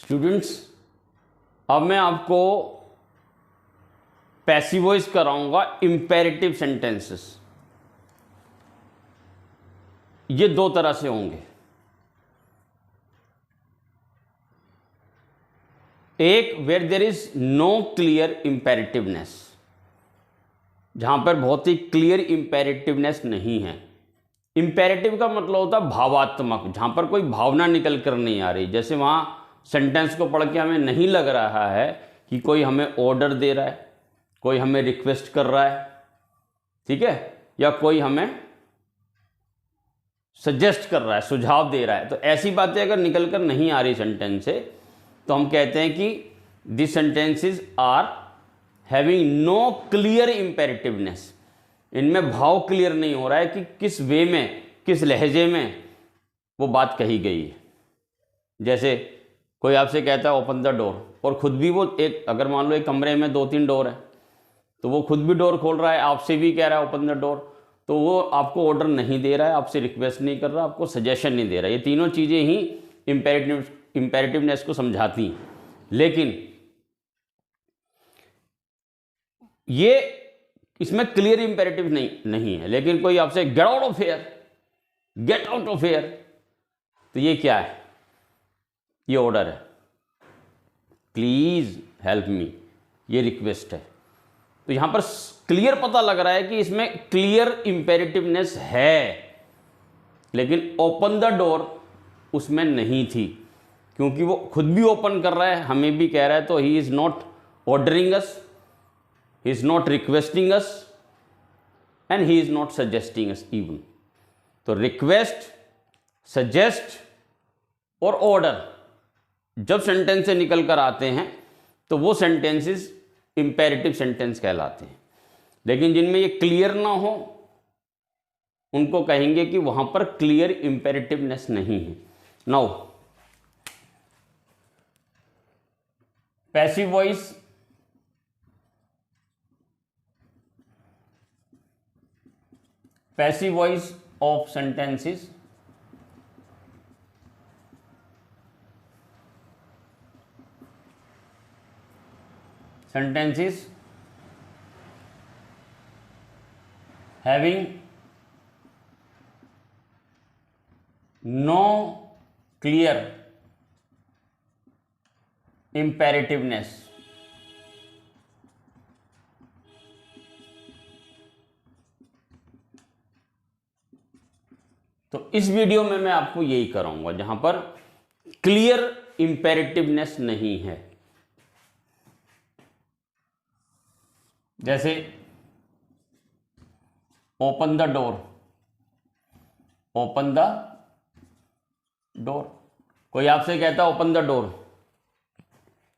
Students, अब मैं आपको पैसिव वॉइस कराऊंगा इंपेरेटिव सेंटेंसेस। ये दो तरह से होंगे। एक, where there is no clear imperativeness, जहां पर बहुत ही क्लियर इंपेरेटिवनेस नहीं है। इंपेरेटिव का मतलब होता है भावात्मक, जहां पर कोई भावना निकल कर नहीं आ रही। जैसे वहां सेंटेंस को पढ़ के हमें नहीं लग रहा है कि कोई हमें ऑर्डर दे रहा है, कोई हमें रिक्वेस्ट कर रहा है, ठीक है, या कोई हमें सजेस्ट कर रहा है, सुझाव दे रहा है। तो ऐसी बातें अगर निकल कर नहीं आ रही सेंटेंस से, तो हम कहते हैं कि this sentences are having no clear imperativeness. इनमें भाव क्लियर नहीं हो रहा है कि किस वे में, किस लहजे में वो बात कही गई है। जैसे कोई आपसे कहता है ओपन द डोर, और खुद भी वो एक, अगर मान लो एक कमरे में 2-3 डोर है, तो वो खुद भी डोर खोल रहा है, आपसे भी कह रहा है ओपन द डोर, तो वो आपको ऑर्डर नहीं दे रहा है, आपसे रिक्वेस्ट नहीं कर रहा, आपको सजेशन नहीं दे रहा। ये तीनों चीज़ें ही इंपेरेटिवनेस को समझाती हैं। लेकिन ये इसमें क्लियर इंपेरेटिव नहीं है। लेकिन कोई आपसे get out of here, get out of here, तो ये क्या है? ये ऑर्डर है, प्लीज हेल्प मी, ये रिक्वेस्ट है। तो यहां पर क्लियर पता लग रहा है कि इसमें क्लियर इंपेरेटिवनेस है। लेकिन ओपन द डोर उसमें नहीं थी, क्योंकि वो खुद भी ओपन कर रहा है, हमें भी कह रहा है। तो he is not ordering us, he is not requesting us, and he is not suggesting us even. तो रिक्वेस्ट, सजेस्ट और ऑर्डर जब सेंटेंस से निकल कर आते हैं, तो वो सेंटेंसेस इंपेरेटिव सेंटेंस कहलाते हैं। लेकिन जिनमें ये क्लियर ना हो, उनको कहेंगे कि वहां पर क्लियर इंपेरेटिवनेस नहीं है। Now passive voice of sentences having no clear imperativeness। तो इस वीडियो में मैं आपको यही कराऊंगा, जहां पर क्लियर इंपेरेटिवनेस नहीं है। जैसे open the door, open the door, कोई आपसे कहता है ओपन द डोर,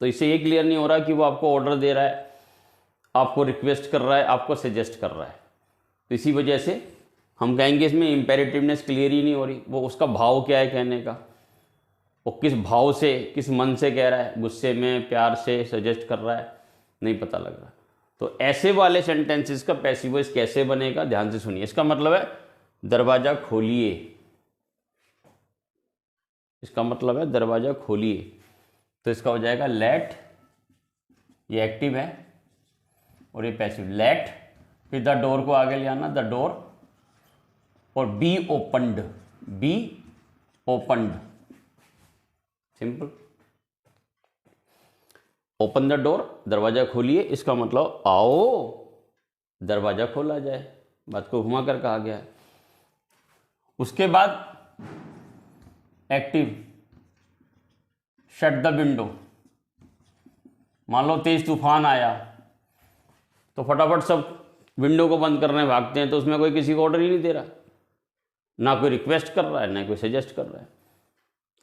तो इससे ये क्लियर नहीं हो रहा कि वो आपको ऑर्डर दे रहा है, आपको रिक्वेस्ट कर रहा है, आपको सजेस्ट कर रहा है। तो इसी वजह से हम कहेंगे इसमें इंपेरेटिवनेस क्लियर ही नहीं हो रही। वो उसका भाव क्या है कहने का, वो किस भाव से, किस मन से कह रहा है, गुस्से में, प्यार से सजेस्ट कर रहा है, नहीं पता लग रहा। तो ऐसे वाले सेंटेंसेस का पैसिव वॉइस कैसे बनेगा, ध्यान से सुनिए। इसका मतलब है दरवाजा खोलिए, इसका मतलब है दरवाजा खोलिए। तो इसका हो जाएगा लेट, ये एक्टिव है और ये पैसिव। लेट, फिर द डोर को आगे ले आना, द डोर, और be opened, be opened, simple. Open the door, दरवाजा खोलिए, इसका मतलब आओ दरवाजा खोला जाए, बात को घुमा कर कहा गया है। उसके बाद एक्टिव, शट द विंडो। मान लो तेज तूफान आया, तो फटाफट सब विंडो को बंद करने भागते हैं, तो उसमें कोई किसी को ऑर्डर ही नहीं दे रहा, ना कोई रिक्वेस्ट कर रहा है, ना कोई सजेस्ट कर रहा है,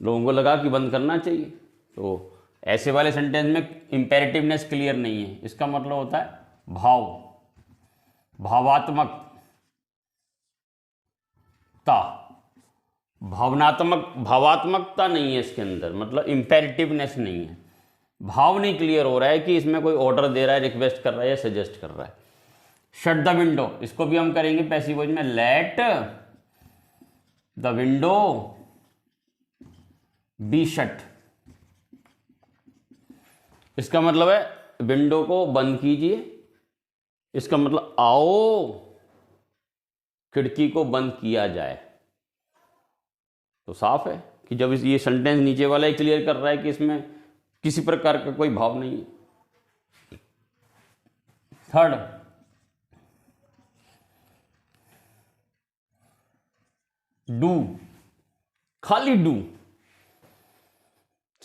लोगों को लगा कि बंद करना चाहिए। तो ऐसे वाले सेंटेंस में इंपेरेटिवनेस क्लियर नहीं है। इसका मतलब होता है भाव, भावात्मकता, भावात्मकता नहीं है इसके अंदर, मतलब इंपेरेटिवनेस नहीं है। भाव नहीं क्लियर हो रहा है कि इसमें कोई ऑर्डर दे रहा है, रिक्वेस्ट कर रहा है या सजेस्ट कर रहा है। शट द विंडो, इसको भी हम करेंगे पैसिव वॉइस में, let the window be shut. इसका मतलब है विंडो को बंद कीजिए, इसका मतलब आओ खिड़की को बंद किया जाए। तो साफ है कि जब ये सेंटेंस नीचे वाला ही क्लियर कर रहा है कि इसमें किसी प्रकार का कोई भाव नहीं है। थर्ड, डू, खाली डू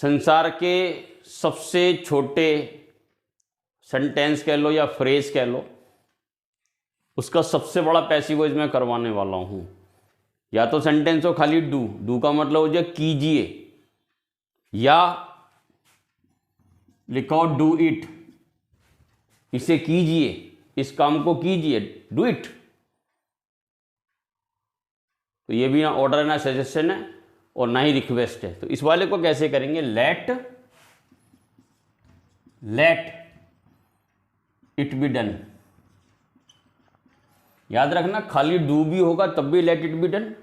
संसार के सबसे छोटे सेंटेंस कह लो या फ्रेज कह लो, उसका सबसे बड़ा पैसिव वॉइस मैं करवाने वाला हूं। या तो सेंटेंस हो खाली डू, डू का मतलब हो जाए कीजिए, या लिखो डू इट, इसे कीजिए, इस काम को कीजिए, डू इट। तो ये भी ना ऑर्डर है ना सजेशन है और ना ही रिक्वेस्ट है। तो इस वाले को कैसे करेंगे, लेट इट बी डन। याद रखना खाली डू भी होगा तब भी लेट इट बी डन,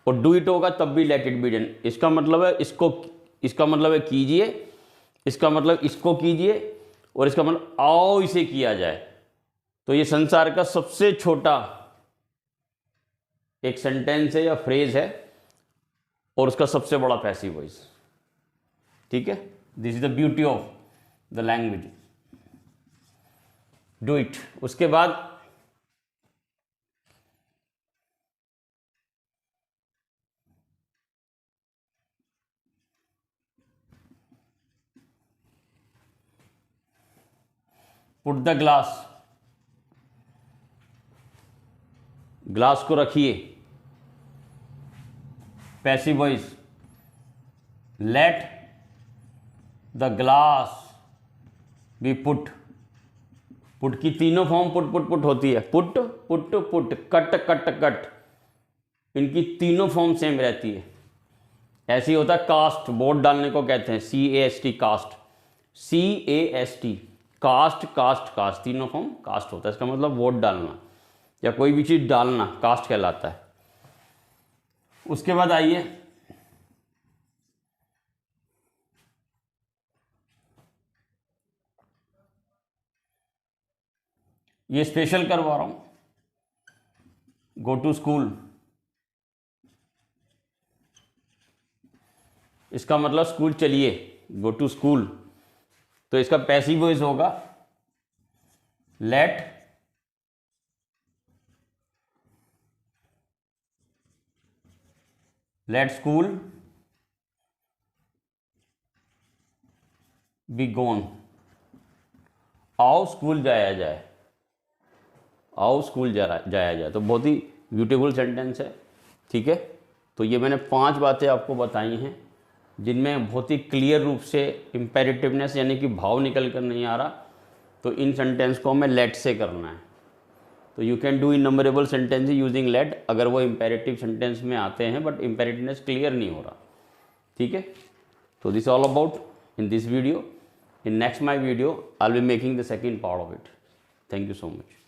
और डू इट होगा तब भी लेट इट बी डन। इसका मतलब है इसका मतलब है कीजिए, इसका मतलब इसको कीजिए, और इसका मतलब आओ इसे किया जाए। तो ये संसार का सबसे छोटा एक सेंटेंस है या फ्रेज है और उसका सबसे बड़ा पैसिव वॉइस। ठीक है, this is the beauty of the language, do it. उसके बाद पुट द ग्लास, ग्लास को रखिए, passive voice, let the glass B put. Put की तीनों फॉर्म पुट पुट पुट होती है, put put put, cut cut cut, इनकी तीनों फॉर्म सेम रहती है। ऐसे ही होता है कास्ट, वोट डालने को कहते हैं CAST, cast, CAST, cast cast cast, तीनों फॉर्म कास्ट होता है। इसका मतलब वोट डालना या कोई भी चीज डालना कास्ट कहलाता है। उसके बाद आइए ये स्पेशल करवा रहा हूं, गो टू स्कूल। इसका मतलब स्कूल चलिए, गो टू स्कूल। तो इसका पैसिव वॉइस होगा लेट स्कूल बी गोन। आओ स्कूल जाया जाए, आओ स्कूल जाया जाए। तो बहुत ही ब्यूटीफुल सेंटेंस है। ठीक है, तो ये मैंने 5 बातें आपको बताई हैं जिनमें बहुत ही क्लियर रूप से इम्पेरेटिवनेस यानी कि भाव निकल कर नहीं आ रहा। तो इन सेंटेंस को हमें लेट से करना है। तो you can do innumerable sentence using let अगर वो इम्पेरेटिव सेंटेंस में आते हैं, बट इम्पेरेटिवनेस क्लियर नहीं हो रहा। ठीक है, तो this all about in this video. In next my video I will be making the second part of it. Thank you so much.